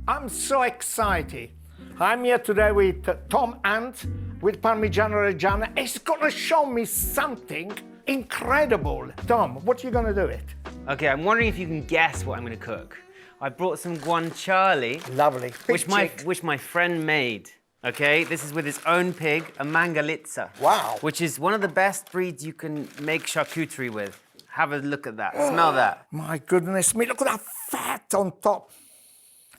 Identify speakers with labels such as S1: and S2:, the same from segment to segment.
S1: I'm so excited. I'm here today with Tom Ant with Parmigiano Reggiano. He's gonna show me something incredible. Tom, what are you gonna do it?
S2: Okay, I'm wondering if you can guess what I'm gonna cook. I brought some guanciale.
S1: Lovely.
S2: Which my friend made. Okay, this is with his own pig, a mangalitsa.
S1: Wow.
S2: Which is one of the best breeds you can make charcuterie with. Have a look at that, smell that.
S1: My goodness me, look at that fat on top.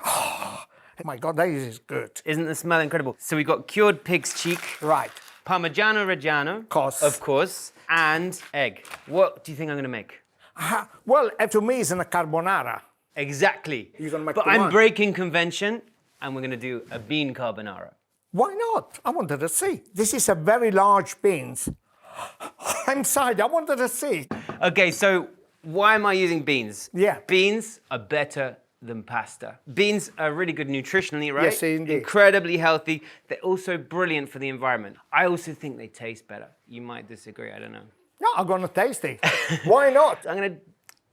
S1: Oh my God, that is good.
S2: Isn't the smell incredible? So we got cured pig's cheek.
S1: Right.
S2: Parmigiano Reggiano. Of course. And egg. What do you think I'm gonna make?
S1: Well, to me, it's a carbonara.
S2: Exactly.
S1: You're gonna make
S2: but
S1: the
S2: I'm
S1: one.
S2: breaking convention, and we're gonna do a bean carbonara.
S1: Why not? I wanted to see. This is a very large beans. I'm sorry, I wanted to see.
S2: Okay, so why am I using beans?
S1: Yeah.
S2: Beans are better than pasta. Beans are really good nutritionally, right?
S1: Yes, indeed.
S2: Incredibly healthy. They're also brilliant for the environment. I also think they taste better. You might disagree, I don't know.
S1: No, I'm gonna taste it. Why not?
S2: I'm gonna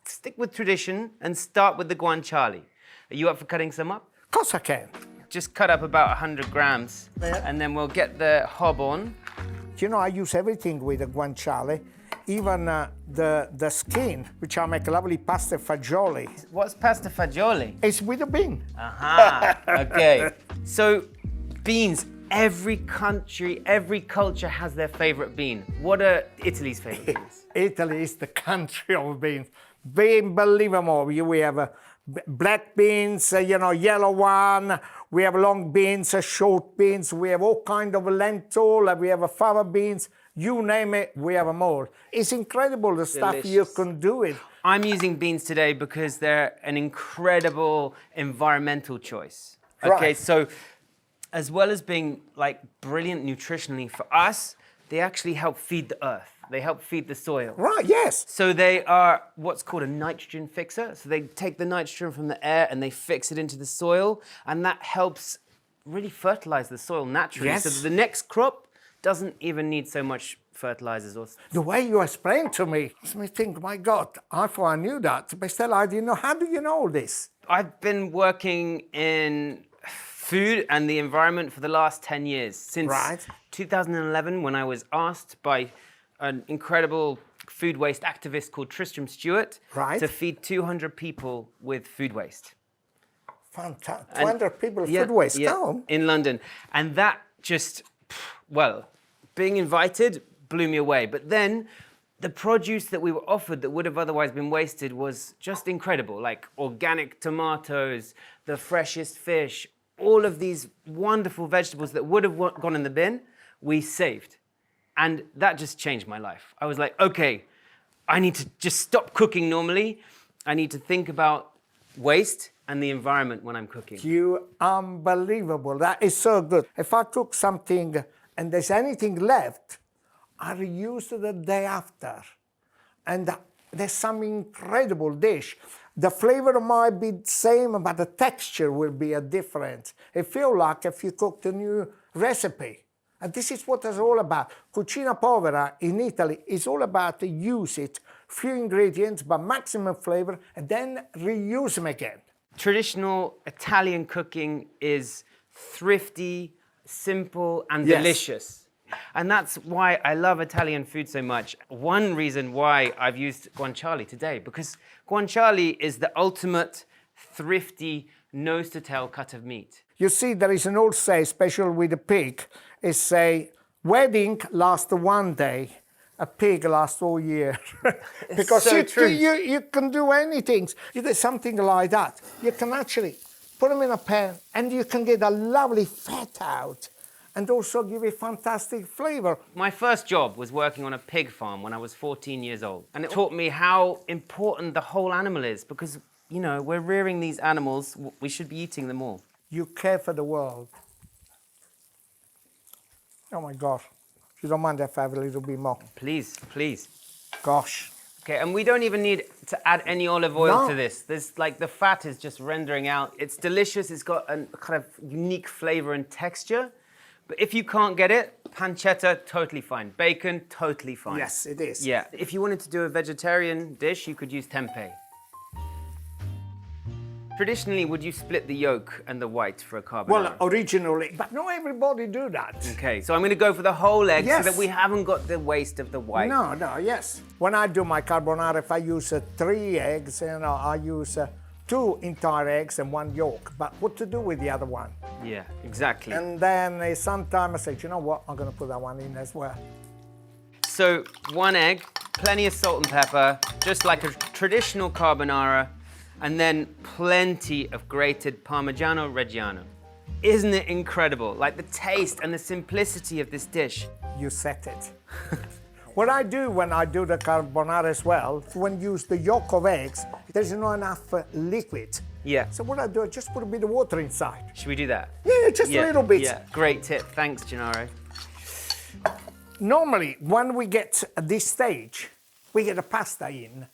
S2: stick with tradition and start with the guanciale. Are you up for cutting some up?
S1: Of course I can.
S2: Just cut up about 100 grams, and then we'll get the hob on.
S1: You know, I use everything with the guanciale, even the skin, which I make lovely pasta fagioli.
S2: What's pasta fagioli?
S1: It's with a bean.
S2: Aha, okay. So, beans, every country, every culture has their favorite bean. What are Italy's favorite beans?
S1: Italy is the country of beans. Unbelievable. We have black beans, yellow one. We have long beans, short beans. We have all kind of lentil. We have fava beans. You name it, we have them all. It's incredible the stuff you can do it.
S2: I'm using beans today because they're an incredible environmental choice. Okay,
S1: Right.
S2: so as well as being like brilliant nutritionally for us, they actually help feed the earth. They help feed the soil.
S1: Right, yes.
S2: So they are what's called a nitrogen fixer. So they take the nitrogen from the air and they fix it into the soil, and that helps really fertilize the soil naturally.
S1: Yes.
S2: So that the next crop doesn't even need so much fertilizers or.
S1: The way you explained to me makes me think, my God, I thought I knew that, but still I didn't know. How do you know all this?
S2: I've been working in food and the environment for the last 10 years. Since 2011, when I was asked by an incredible food waste activist called Tristram Stewart to feed 200 people with food waste.
S1: Fantastic. 200 people food waste.
S2: Yeah, in London. And that just, well, being invited blew me away. But then the produce that we were offered that would have otherwise been wasted was just incredible. Like organic tomatoes, the freshest fish, all of these wonderful vegetables that would have gone in the bin, we saved. And that just changed my life. I was like, okay, I need to just stop cooking normally. I need to think about waste and the environment when I'm cooking.
S1: Unbelievable. That is so good. If I cook something and there's anything left, I reuse it the day after. And there's some incredible dish. The flavor might be the same, but the texture will be a difference. It feels like if you cooked a new recipe. And this is what it's all about. Cucina povera in Italy is all about to use it, few ingredients, but maximum flavor, and then reuse them again.
S2: Traditional Italian cooking is thrifty, simple, and delicious. And that's why I love Italian food so much. One reason why I've used guanciale today, because guanciale is the ultimate thrifty, nose-to-tail cut of meat.
S1: You see, there is an old saying, especially with a pig, is say, wedding lasts one day, a pig lasts all year. Because
S2: so true.
S1: You can do anything. You do something like that. You can actually put them in a pan and you can get a lovely fat out and also give a fantastic flavor.
S2: My first job was working on a pig farm when I was 14 years old. And it taught me how important the whole animal is because, you know, we're rearing these animals, we should be eating them all.
S1: You care for the world. Oh my God. If you don't mind if I have a little bit more.
S2: Please, please.
S1: Gosh.
S2: Okay, and we don't even need to add any olive oil
S1: No.
S2: to this. There's like the fat is just rendering out. It's delicious, it's got a kind of unique flavor and texture. But if you can't get it, pancetta, totally fine. Bacon, totally fine.
S1: Yes, it is.
S2: Yeah, if you wanted to do a vegetarian dish, you could use tempeh. Traditionally, would you split the yolk and the white for a carbonara?
S1: Well, originally, but not everybody do that.
S2: Okay, so I'm going to go for the whole egg
S1: Yes.
S2: so that we haven't got the waste of the white.
S1: No, yes. When I do my carbonara, if I use 3 eggs, I use 2 entire eggs and 1 yolk. But what to do with the other one?
S2: Yeah, exactly.
S1: And then sometimes I say, you know what, I'm going to put that one in as well.
S2: So 1 egg, plenty of salt and pepper, just like a traditional carbonara, and then plenty of grated Parmigiano Reggiano. Isn't it incredible? Like the taste and the simplicity of this dish.
S1: You set it. What I do when I do the carbonara as well, when you use the yolk of eggs, there's not enough liquid.
S2: Yeah.
S1: So what I do, I just put a bit of water inside.
S2: Should we do that?
S1: Yeah, just a little bit.
S2: Yeah, great tip. Thanks, Gennaro.
S1: Normally, when we get at this stage, we get the pasta in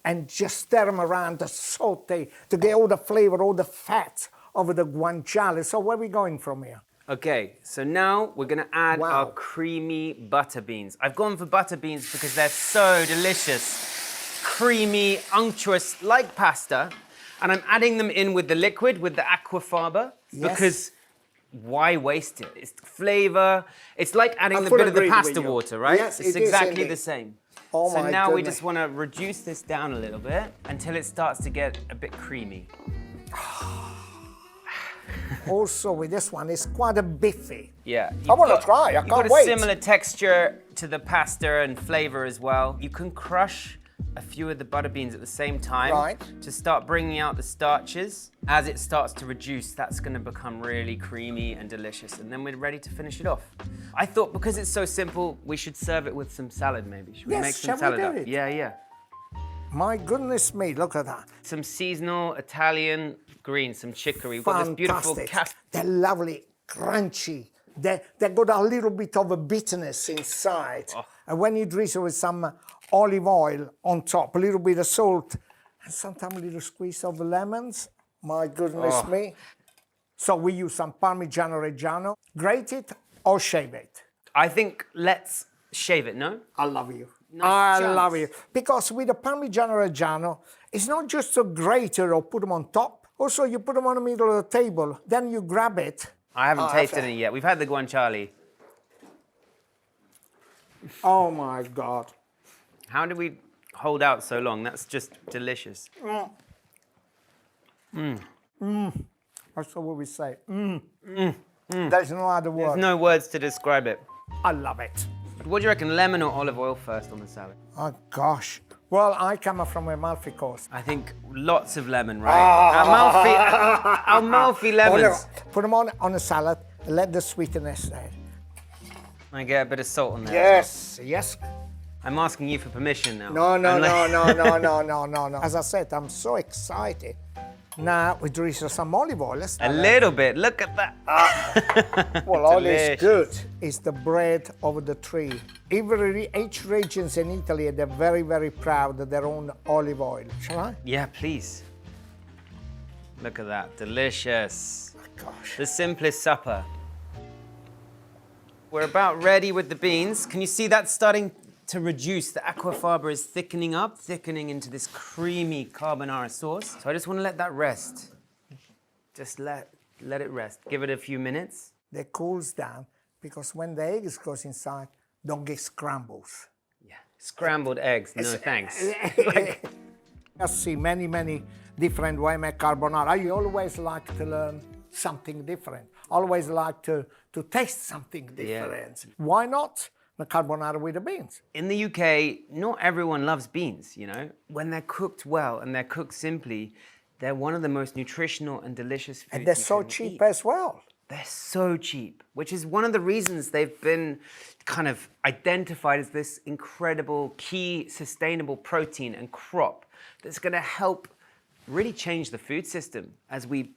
S1: and just stir them around, saute to get all the flavor, all the fat of the guanciale. So where are we going from here?
S2: Okay, so now we're gonna add
S1: Wow.
S2: our creamy butter beans. I've gone for butter beans because they're so delicious. Creamy, unctuous, like pasta. And I'm adding them in with the liquid, with the aquafaba,
S1: Yes.
S2: because why waste it? It's flavor. It's like adding
S1: I
S2: a
S1: fully
S2: bit of the
S1: agree with
S2: pasta
S1: you.
S2: water, right?
S1: Yes,
S2: it's
S1: it is
S2: exactly
S1: indeed.
S2: the same.
S1: Oh
S2: so
S1: my
S2: now we
S1: goodness.
S2: just want to reduce this down a little bit until it starts to get a bit creamy.
S1: Also with this one, it's quite a biffy.
S2: Yeah.
S1: I wanna
S2: got-
S1: try, I
S2: you've
S1: can't
S2: got a
S1: wait.
S2: similar texture to the pasta and flavor as well. You can crush a few of the butter beans at the same time
S1: Right.
S2: to start bringing out the starches. As it starts to reduce, that's going to become really creamy and delicious, and then we're ready to finish it off. I thought because it's so simple, we should serve it with some salad maybe. Should we
S1: Yes,
S2: make some
S1: shall we
S2: salad
S1: do
S2: up?
S1: it?
S2: Yeah.
S1: My goodness me, look at that.
S2: Some seasonal Italian greens, some chicory. We've got this beautiful
S1: Fantastic. They're lovely, crunchy. They got a little bit of a bitterness inside.
S2: Oh.
S1: And when you drizzle with some olive oil on top, a little bit of salt, and sometimes a little squeeze of lemons. My goodness
S2: Oh.
S1: me. So we use some Parmigiano Reggiano. Grate it or shave it.
S2: I think let's shave it, no?
S1: I love you.
S2: Nice
S1: I
S2: chunks.
S1: love you. Because with the Parmigiano Reggiano, it's not just a grater or put them on top. Also, you put them on the middle of the table. Then you grab it.
S2: I haven't
S1: Oh,
S2: tasted
S1: okay.
S2: it yet. We've had the guanciale.
S1: Oh my God.
S2: How did we hold out so long? That's just delicious.
S1: That's what we say. There's no other word.
S2: There's no words to describe it.
S1: I love it.
S2: What do you reckon, lemon or olive oil first on the salad?
S1: Oh gosh. Well, I come from Amalfi Coast.
S2: I think lots of lemon, right? Amalfi lemons.
S1: Put them on a salad. Let the sweetness there.
S2: I get a bit of salt on there.
S1: Yes.
S2: I'm asking you for permission now.
S1: No.
S2: Unless-
S1: As I said, I'm so excited. Now we drizzle some olive oil. Let's
S2: A little bit. Look at that.
S1: Well, all is
S2: Delicious.
S1: good. It's the bread of the tree. Each regions in Italy, they're very, very proud of their own olive oil. Shall I?
S2: Yeah, please. Look at that. Delicious.
S1: Gosh.
S2: The simplest supper. We're about ready with the beans. Can you see that starting to reduce? The aquafaba is thickening into this creamy carbonara sauce. So I just want to let that rest. Just let it rest. Give it a few minutes.
S1: They cools down because when the eggs goes inside, don't get scrambles.
S2: Yeah. Scrambled eggs. No thanks.
S1: I see many different ways to make carbonara. I always like to learn something different. Always like to taste something different. Why not the carbonara with the beans?
S2: In the UK, not everyone loves beans, you know? When they're cooked well and they're cooked simply, they're one of the most nutritional and delicious foods
S1: And they're
S2: you
S1: so
S2: can
S1: cheap
S2: eat.
S1: as well.
S2: They're so cheap, which is one of the reasons they've been kind of identified as this incredible key sustainable protein and crop that's going to help really change the food system as we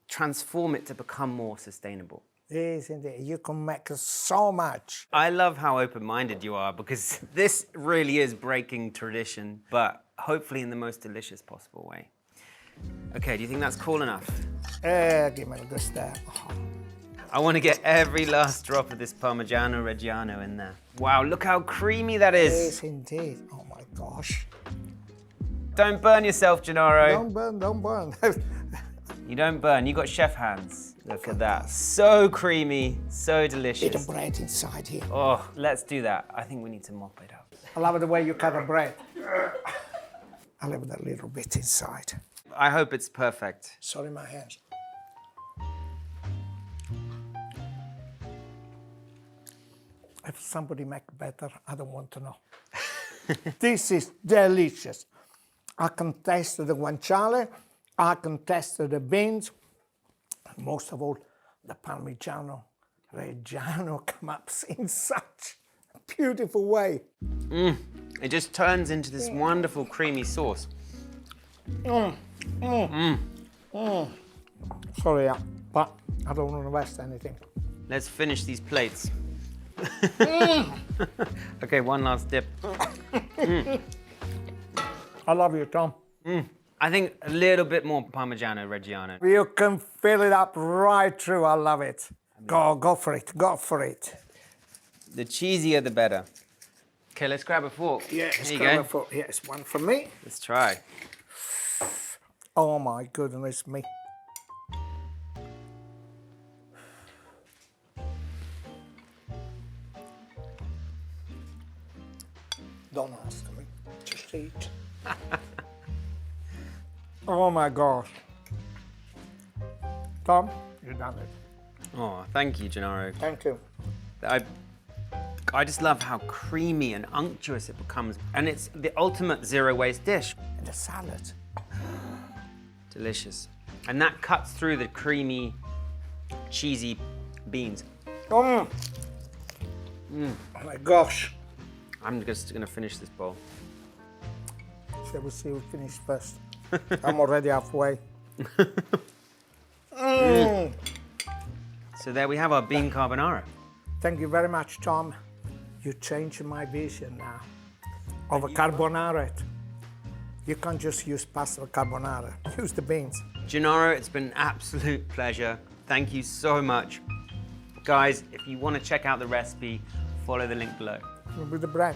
S2: transform it to become more sustainable.
S1: Yes, indeed. You can make so much.
S2: I love how open-minded you are because this really is breaking tradition, but hopefully in the most delicious possible way. Okay, do you think that's cool enough?
S1: Give me a good stir. Oh.
S2: I want to get every last drop of this Parmigiano Reggiano in there. Wow, look how creamy that is.
S1: Yes, indeed. Oh my gosh.
S2: Don't burn yourself, Gennaro.
S1: Don't burn.
S2: You don't burn. You got chef hands. Look at that. So creamy, so delicious.
S1: Bit of bread inside here.
S2: Oh, let's do that. I think we need to mop it up.
S1: I love the way you cut the bread. I love that little bit inside.
S2: I hope it's perfect.
S1: Sorry, my hands. If somebody make better, I don't want to know. This is delicious. I can taste the guanciale, I can taste the beans, and most of all, the Parmigiano Reggiano comes up in such a beautiful way.
S2: It just turns into this wonderful creamy sauce.
S1: Sorry, but I don't want to waste anything.
S2: Let's finish these plates. Okay, one last dip.
S1: I love you, Tom.
S2: I think a little bit more Parmigiano Reggiano.
S1: You can fill it up right through. I love it. Go for it. Go for it.
S2: The cheesier, the better. Okay, let's grab a fork.
S1: Yeah,
S2: There you go.
S1: Yes, one for me.
S2: Let's try.
S1: Oh my goodness me. Don't ask me. Just eat. Oh my gosh. Tom, you done it.
S2: Oh, thank you, Gennaro.
S1: Thank you.
S2: I just love how creamy and unctuous it becomes. And it's the ultimate zero waste dish.
S1: And the salad.
S2: Delicious. And that cuts through the creamy, cheesy beans.
S1: Oh my gosh.
S2: I'm just gonna finish this bowl.
S1: Shall we see who finished first? I'm already halfway.
S2: So there we have our bean carbonara.
S1: Thank you very much, Tom. You changed my vision now of a carbonara. You can't just use pasta carbonara. Use the beans.
S2: Gennaro, it's been an absolute pleasure. Thank you so much. Guys, if you want to check out the recipe, follow the link below.
S1: With the bread.